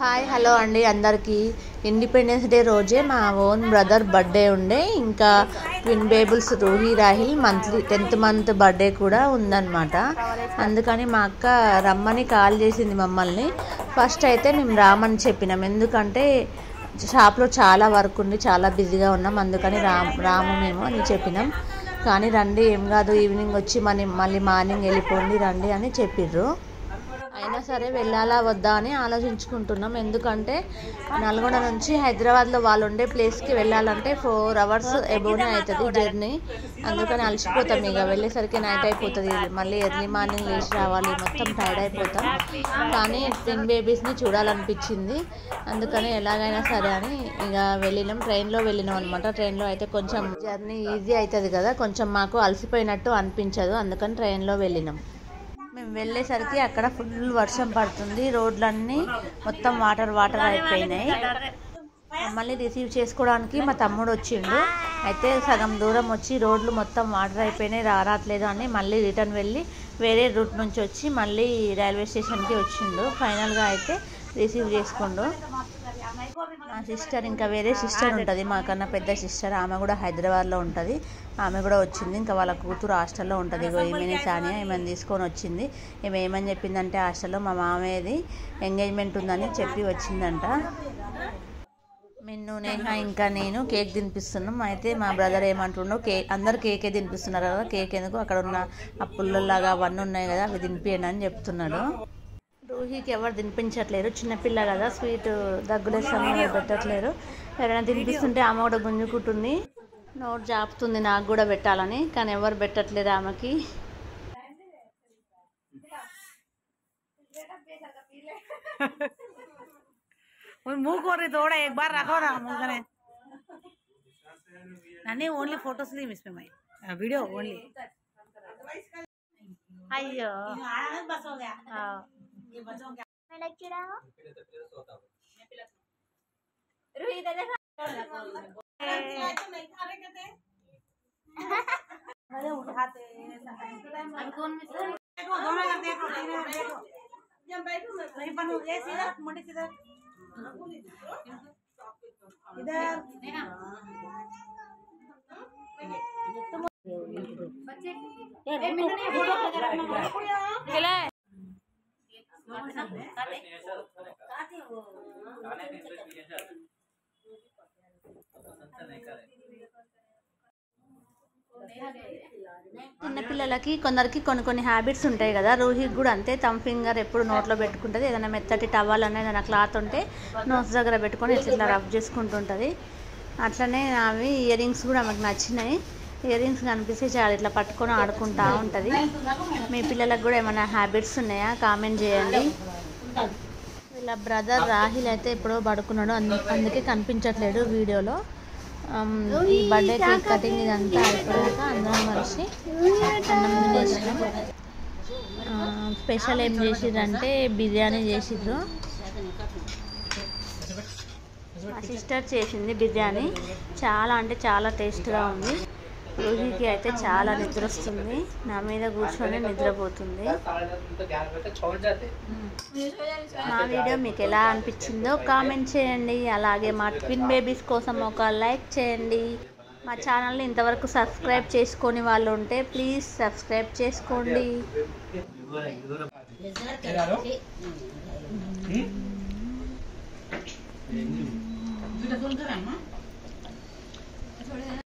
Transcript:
Hi hello అండి అందరికీ. Independence day రోజే మా ఓన్ బ్రదర్ బర్త్డే ఉండే, ఇంకా ట్విన్ బేబుల్స్ Ruhi Rahil monthly 10th month birthday కూడా ఉందన్నమాట. అందుకని మా అక్క రమ్మని కాల్ చేసింది మమ్మల్ని. ఫస్ట్ అయితే మేము రామని చెప్పినాం, ఎందుకంటే షాప్లో చాలా వర్క్ ఉంది, చాలా బిజీగా ఉన్నాం, అందుకని రాము మేము అని చెప్పినాం. కానీ రండి ఏం కాదు, ఈవినింగ్ వచ్చి మళ్ళీ మార్నింగ్ వెళ్ళిపోండి రండి అని చెప్పిర్రు. అయినా సరే వెళ్ళాలా వద్దా అని ఆలోచించుకుంటున్నాం, ఎందుకంటే నల్గొండ నుంచి హైదరాబాద్లో వాళ్ళు ఉండే ప్లేస్కి వెళ్ళాలంటే 4 hours ఎబోనే అవుతుంది జర్నీ. అందుకని అలసిపోతాం, ఇక వెళ్ళేసరికి నైట్ అయిపోతుంది, మళ్ళీ ఎర్లీ మార్నింగ్ లేచి రావాలి, మొత్తం టైర్డ్ అయిపోతాం. కానీ ట్విన్ బేబీస్ని చూడాలనిపించింది, అందుకని ఎలాగైనా సరే అని ఇక వెళ్ళినాం. ట్రైన్లో వెళ్ళినాం అనమాట. ట్రైన్లో అయితే కొంచెం జర్నీ ఈజీ అవుతుంది కదా, కొంచెం మాకు అలసిపోయినట్టు అనిపించదు, అందుకని ట్రైన్లో వెళ్ళినాం. మేము వెళ్ళేసరికి అక్కడ ఫుల్ వర్షం పడుతుంది, రోడ్లన్నీ మొత్తం వాటర్ అయిపోయినాయి. మమ్మల్ని రిసీవ్ చేసుకోవడానికి మా తమ్ముడు వచ్చిండు. అయితే సగం దూరం వచ్చి రోడ్లు మొత్తం వాటర్ అయిపోయినాయి, రావట్లేదు అని మళ్ళీ రిటర్న్ వెళ్ళి వేరే రూట్ నుంచి వచ్చి మళ్ళీ రైల్వే స్టేషన్కి వచ్చిండు. ఫైనల్గా అయితే రిసీవ్ చేసుకుండు. మా సిస్టర్, ఇంకా వేరే సిస్టర్ ఉంటుంది మాకన్నా పెద్ద సిస్టర్, ఆమె కూడా హైదరాబాద్లో ఉంటుంది, ఆమె కూడా వచ్చింది. ఇంకా వాళ్ళ కూతురు హాస్టల్లో ఉంటుంది, ఈమెని సానియా, ఈమెను తీసుకొని వచ్చింది. ఈమె ఏమని చెప్పిందంటే హాస్టల్లో మా మామయ్యది ఎంగేజ్మెంట్ ఉందని చెప్పి వచ్చిందంట. మిన్ను, నేహ ఇంకా నేను కేక్ తినిపిస్తున్నాం. అయితే మా బ్రదర్ ఏమంటుండో, అందరు కేకే తినిపిస్తున్నారు కదా, కేక్ ఎందుకు, అక్కడ ఉన్న ఆ పుల్లల్లాగా అవన్నీ ఉన్నాయి కదా అవి తినిపియండి అని చెప్తున్నాడు. రూహికి ఎవరు తినిపించట్లేరు, చిన్నపిల్ల కదా, స్వీట్ దగ్గులేస్తాము పెట్టట్లేరు. ఎవరైనా తినిపిస్తుంటే ఆమె కూడా గుంజుకుంటుంది, నోట్ జాపుతుంది నాకు కూడా పెట్టాలని, కానీ ఎవరు పెట్టట్లేరు ఆమెకి. मुंह को रही थोड़ा एक बार रखो ना मुंह ने नानी ओनली फोटोस ली इसमें मैं वीडियो ओनली అయ్యో बस हो गया ये बस हो गया मैं लक्ष्या रोहित दे अरे उठाते हम कौन में देखो दोनों का देखो देखो जब बैठो मैं नहीं बन हो गया सीधा मोटी सीधा इधर बच्चे ए मिनट नहीं फोटो चले काटे वो చిన్నపిల్లలకి కొందరికి కొన్ని హ్యాబిట్స్ ఉంటాయి కదా, రూహికి కూడా అంతే. థంబ్ ఫింగర్ ఎప్పుడు నోట్లో పెట్టుకుంటుంది, ఏదైనా మెత్తటి టవల్ అనేది ఏదైనా క్లాత్ ఉంటే నోట్స్ దగ్గర పెట్టుకొని ఇట్లా రబ్ చేసుకుంటుంటుంది. అట్లనే అవి ఇయర్ రింగ్స్ కూడా ఆమెకు నచ్చినాయి. ఇయర్ రింగ్స్ కనిపిస్తే చాలా ఇట్లా పట్టుకొని ఆడుకుంటూ ఉంటుంది. మీ పిల్లలకు కూడా ఏమైనా హ్యాబిట్స్ ఉన్నాయా కామెంట్ చేయండి. వీళ్ళ బ్రదర్ రాహిల్ అయితే ఎప్పుడో పడుకున్నాడు, అందుకే కనిపించట్లేడు వీడియోలో. ఈ బర్త్డే కేక్ కటింగ్ ఇదంతా అయిపోయాక అందరం కలిసి అన్నం తినేసినాం. స్పెషల్ ఏం చేసిర్రంటే బిర్యానీ చేసిర్రు. మా సిస్టర్ చేసింది బిర్యానీ, చాలా అంటే చాలా టేస్ట్గా ఉంది. రూహికి అయితే చాలా నిద్ర వస్తుంది, నా మీద కూర్చొని నిద్రపోతుంది. మా వీడియో మీకు ఎలా అనిపించిందో కామెంట్ చేయండి, అలాగే మా ట్విన్ బేబీస్ కోసం ఒక లైక్ చేయండి. మా ఛానల్ని ఇంతవరకు సబ్స్క్రైబ్ చేసుకొని వాళ్ళు ఉంటే ప్లీజ్ సబ్స్క్రైబ్ చేసుకోండి.